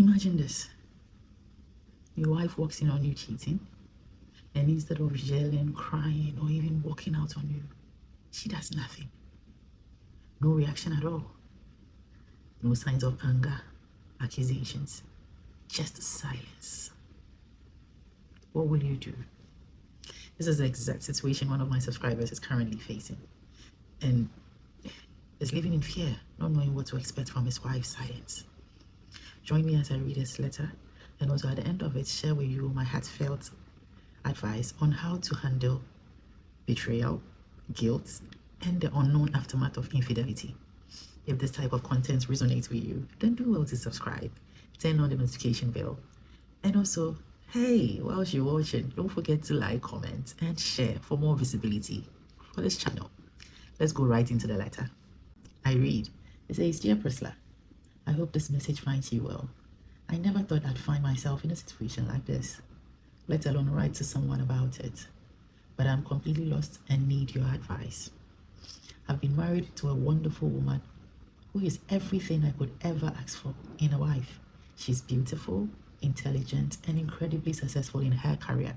Imagine this. Your wife walks in on you cheating, and instead of yelling, crying, or even walking out on you, she does nothing. No reaction at all. No signs of anger, accusations, just silence. What will you do? This is the exact situation one of my subscribers is currently facing, and is living in fear, not knowing what to expect from his wife's silence. Join me as I read his letter, and also at the end of it, share with you my heartfelt advice on how to handle betrayal, guilt, and the unknown aftermath of infidelity. If this type of content resonates with you, then do well to subscribe, turn on the notification bell, and also, hey, whilst you're watching, don't forget to like, comment, and share for more visibility for this channel. Let's go right into the letter. I read. It says, Dear Priscilla, I hope this message finds you well. I never thought I'd find myself in a situation like this, let alone write to someone about it. But I'm completely lost and need your advice. I've been married to a wonderful woman who is everything I could ever ask for in a wife. She's beautiful, intelligent, and incredibly successful in her career.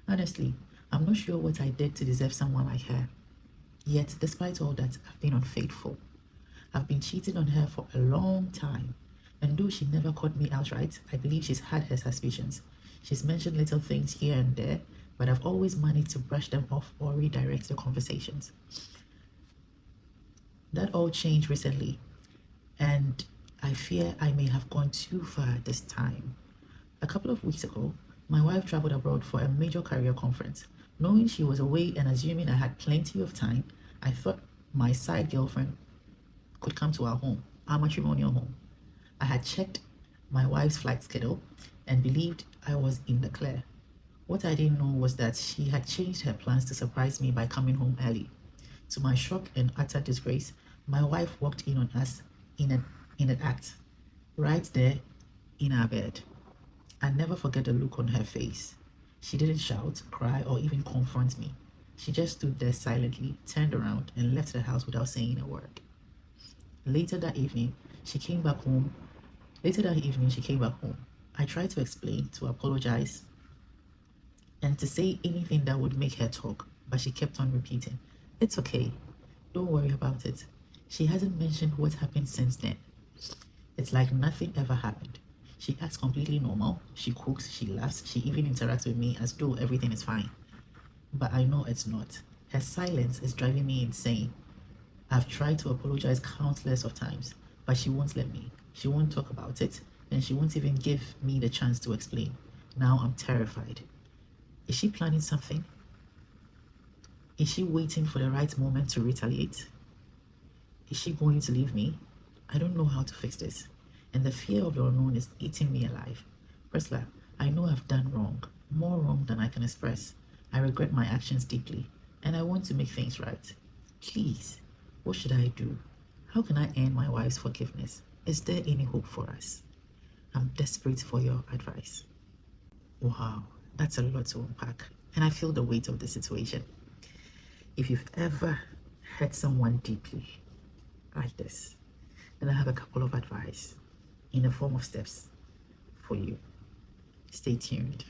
Honestly, I'm not sure what I did to deserve someone like her. Yet, despite all that, I've been unfaithful. I've been cheating on her for a long time, and though she never caught me outright, I believe she's had her suspicions. She's mentioned little things here and there, but I've always managed to brush them off or redirect the conversations. That all changed recently, and I fear I may have gone too far this time. A couple of weeks ago, my wife traveled abroad for a major career conference. Knowing she was away and assuming I had plenty of time, I thought my side girlfriend could come to our home, our matrimonial home. I had checked my wife's flight schedule and believed I was in the clear. What I didn't know was that she had changed her plans to surprise me by coming home early. To my shock and utter disgrace, my wife walked in on us in an act, right there in our bed. I'll never forget the look on her face. She didn't shout, cry, or even confront me. She just stood there silently, turned around, and left the house without saying a word. Later that evening, she came back home. I tried to explain, to apologize, and to say anything that would make her talk, but she kept on repeating, It's okay. Don't worry about it. She hasn't mentioned what happened since then. It's like nothing ever happened. She acts completely normal. She cooks, she laughs, she even interacts with me as though everything is fine. But I know it's not. Her silence is driving me insane. I've tried to apologize countless of times, but she won't let me. She won't talk about it, and she won't even give me the chance to explain. Now I'm terrified. Is she planning something? Is she waiting for the right moment to retaliate? Is she going to leave me? I don't know how to fix this, and the fear of the unknown is eating me alive. Priscilla, I know I've done wrong, more wrong than I can express. I regret my actions deeply, and I want to make things right. Please, what should I do? How can I earn my wife's forgiveness? Is there any hope for us? I'm desperate for your advice. Wow, that's a lot to unpack, and I feel the weight of the situation. If you've ever hurt someone deeply like this, then I have a couple of advice in the form of steps for you. Stay tuned.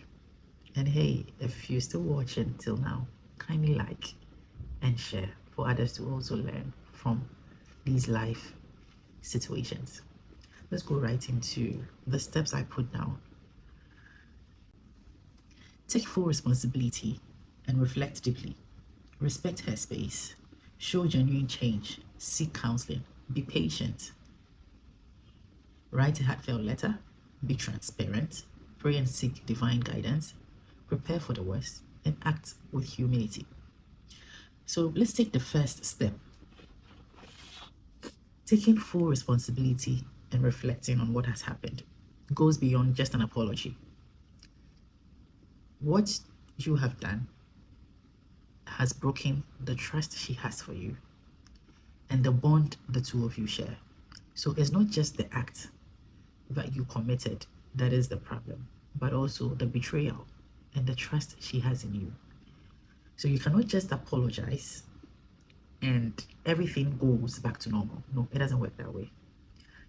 And hey, if you're still watching till now, kindly like and share for others to also learn from these life situations. Let's go right into the steps I put down. Take full responsibility and reflect deeply. Respect her space. Show genuine change. Seek counseling. Be patient. Write a heartfelt letter. Be transparent. Pray and seek divine guidance. Prepare for the worst and act with humility. So let's take the first step. Taking full responsibility and reflecting on what has happened goes beyond just an apology. What you have done has broken the trust she has for you and the bond the two of you share. So it's not just the act that you committed that is the problem, but also the betrayal and the trust she has in you. So you cannot just apologize and everything goes back to normal. No, it doesn't work that way.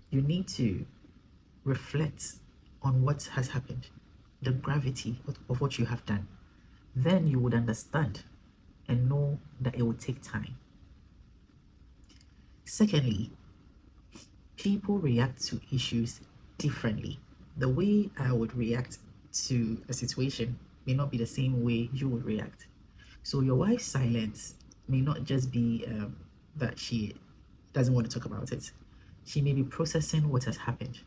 You need to reflect on what has happened, the gravity of what you have done, then you would understand and know that it will take time. Secondly, people react to issues differently. The way I would react to a situation may not be the same way you would react. So your wife's silence may not just be that she doesn't want to talk about it. She may be processing what has happened.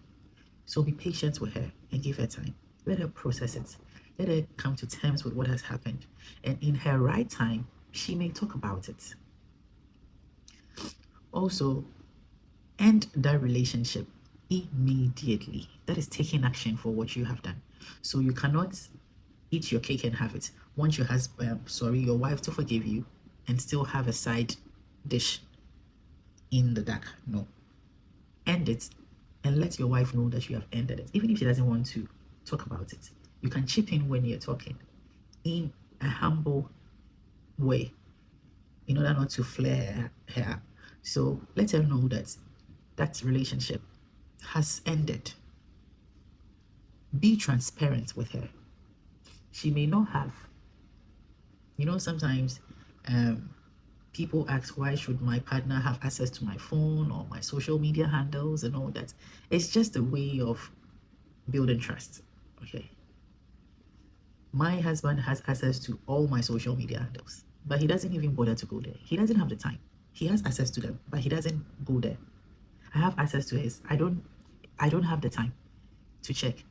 So be patient with her and give her time. Let her process it. Let her come to terms with what has happened. And in her right time, she may talk about it. Also, end that relationship immediately. That is taking action for what you have done. So you cannot eat your cake and have it. Want your husband, your wife to forgive you and still have a side dish in the dark. No. End it and let your wife know that you have ended it. Even if she doesn't want to talk about it, you can chip in when you're talking in a humble way in order not to flare her up. So let her know that that relationship has ended. Be transparent with her. She may not have, sometimes people ask, why should my partner have access to my phone or my social media handles and all that? It's just a way of building trust. Okay. My husband has access to all my social media handles, but he doesn't even bother to go there. He doesn't have the time. He has access to them, but he doesn't go there. I have access to his. I don't have the time to check.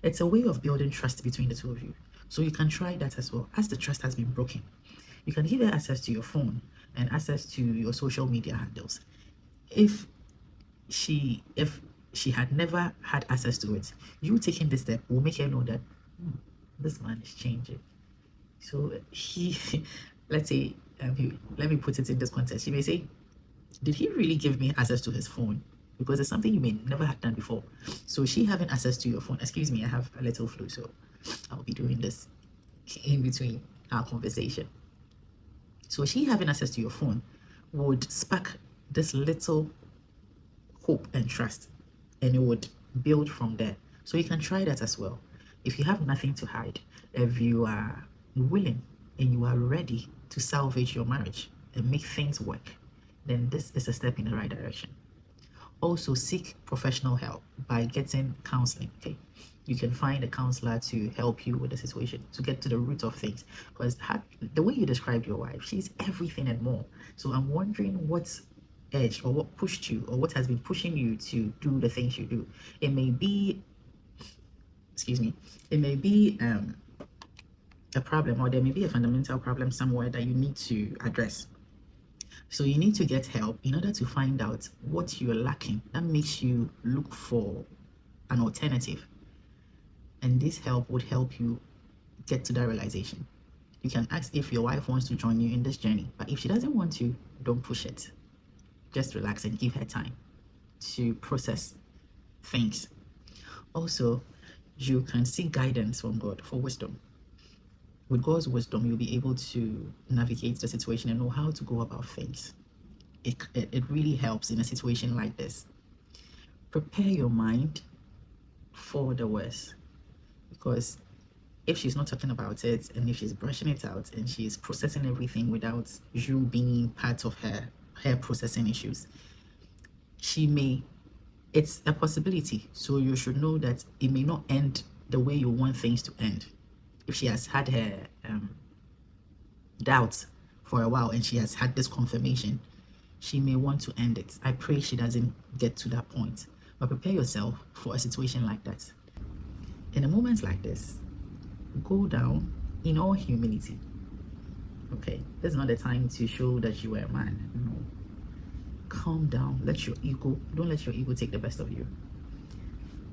It's a way of building trust between the two of you. So you can try that as well. As the trust has been broken, you can give her access to your phone and access to your social media handles. If she had never had access to it, you taking this step will make her know that this man is changing. So let's say, let me put it in this context. She may say, did he really give me access to his phone? Because it's something you may never have done before. So she having access to your phone, excuse me, I have a little flu, so I'll be doing this in between our conversation. So she having access to your phone would spark this little hope and trust, and it would build from there. So you can try that as well. If you have nothing to hide, if you are willing and you are ready to salvage your marriage and make things work, then this is a step in the right direction. Also, seek professional help by getting counseling. Okay, you can find a counselor to help you with the situation, to get to the root of things. Because the way you described your wife, she's everything and more. So I'm wondering what's edged or what pushed you or what has been pushing you to do the things you do. It may be, a problem, or there may be a fundamental problem somewhere that you need to address. So you need to get help in order to find out what you're lacking. That makes you look for an alternative. And this help would help you get to that realization. You can ask if your wife wants to join you in this journey. But if she doesn't want to, don't push it. Just relax and give her time to process things. Also, you can seek guidance from God for wisdom. With God's wisdom, you'll be able to navigate the situation and know how to go about things. It really helps in a situation like this. Prepare your mind for the worst, because if she's not talking about it and if she's brushing it out and she's processing everything without you being part of her processing issues, it's a possibility. So you should know that it may not end the way you want things to end. If she has had her doubts for a while and she has had this confirmation, she may want to end it. I pray she doesn't get to that point. But prepare yourself for a situation like that. In a moment like this, go down in all humility. Okay, this is not the time to show that you are a man. No. Calm down. Don't let your ego take the best of you.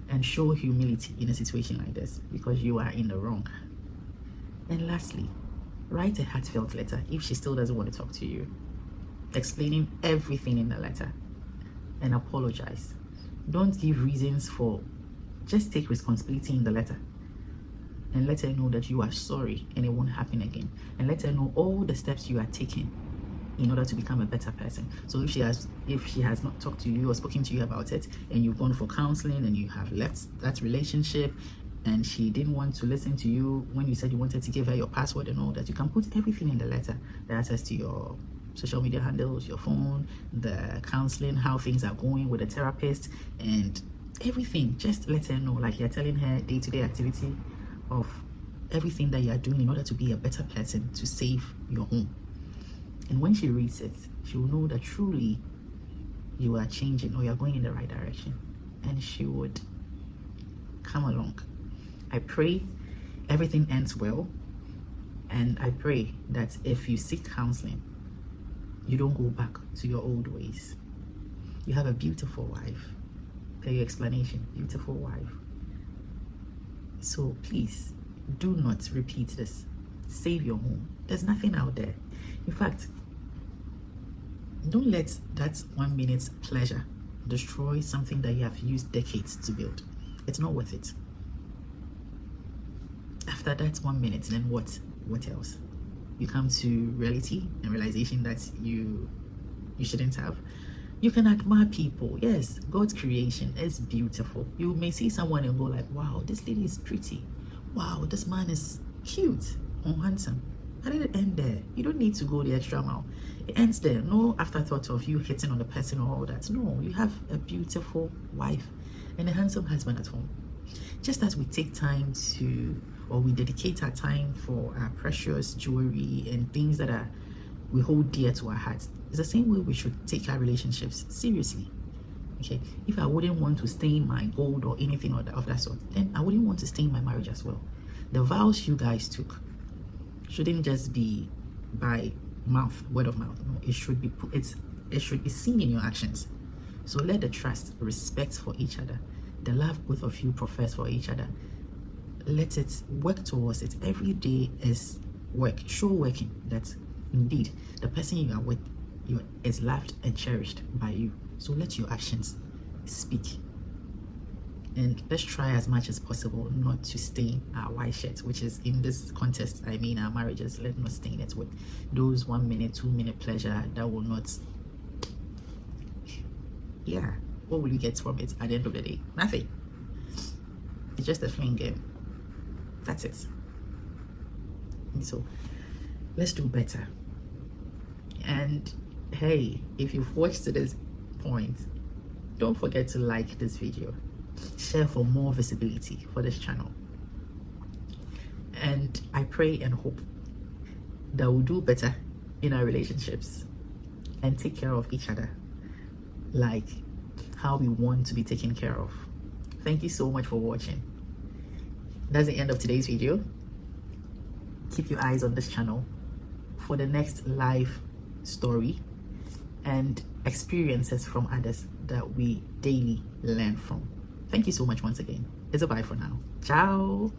And show humility in a situation like this, because you are in the wrong. And lastly, write a heartfelt letter if she still doesn't want to talk to you, explaining everything in the letter, and apologize. Don't give reasons just take responsibility in the letter and let her know that you are sorry and it won't happen again, and let her know all the steps you are taking in order to become a better person. So if she has not talked to you or spoken to you about it, and you've gone for counseling and you have left that relationship, and she didn't want to listen to you when you said you wanted to give her your password and all that, you can put everything in the letter, the access to your social media handles, your phone, the counseling, how things are going with the therapist, and everything. Just let her know, like you're telling her day-to-day activity of everything that you are doing in order to be a better person to save your home. And when she reads it, she will know that truly you are changing or you're going in the right direction, and she would come along. I pray everything ends well, and I pray that if you seek counseling, you don't go back to your old ways. You have a beautiful wife. Per your explanation, beautiful wife. So please do not repeat this. Save your home. There's nothing out there. In fact, don't let that 1 minute's pleasure destroy something that you have used decades to build. It's not worth it. After that 1 minute, then what else? You come to reality and realization that you shouldn't have. You can admire people. Yes, God's creation is beautiful. You may see someone and go like, wow, this lady is pretty. Wow, this man is cute or handsome. How did it end there? You don't need to go the extra mile. It ends there. No afterthought of you hitting on the person or all that. No, you have a beautiful wife and a handsome husband at home. Just as we take time to, or we dedicate our time for our precious jewelry and things that we hold dear to our hearts, it's the same way we should take our relationships seriously. Okay, if I wouldn't want to stain my gold or anything of that sort, then I wouldn't want to stain my marriage as well. The vows you guys took shouldn't just be by mouth, word of mouth. No, it should be seen in your actions. So let the trust, respect for each other, the love both of you profess for each other, let it work towards it. Every day is work. Show working that indeed the person you are with is loved and cherished by you. So let your actions speak. And let's try as much as possible not to stain our white shirt, which is in this context, I mean our marriages. Let's not stain it with those 1 minute, 2 minute pleasure that will not, yeah, what will you get from it at the end of the day? Nothing. It's just a fling game. That's it. So let's do better. And hey, if you've watched to this point, don't forget to like this video, share for more visibility for this channel, and I pray and hope that we'll do better in our relationships and take care of each other like how we want to be taken care of. Thank you so much for watching. That's the end of today's video. Keep your eyes on this channel for the next live story and experiences from others that we daily learn from. Thank you so much once again. It's a bye for now. Ciao.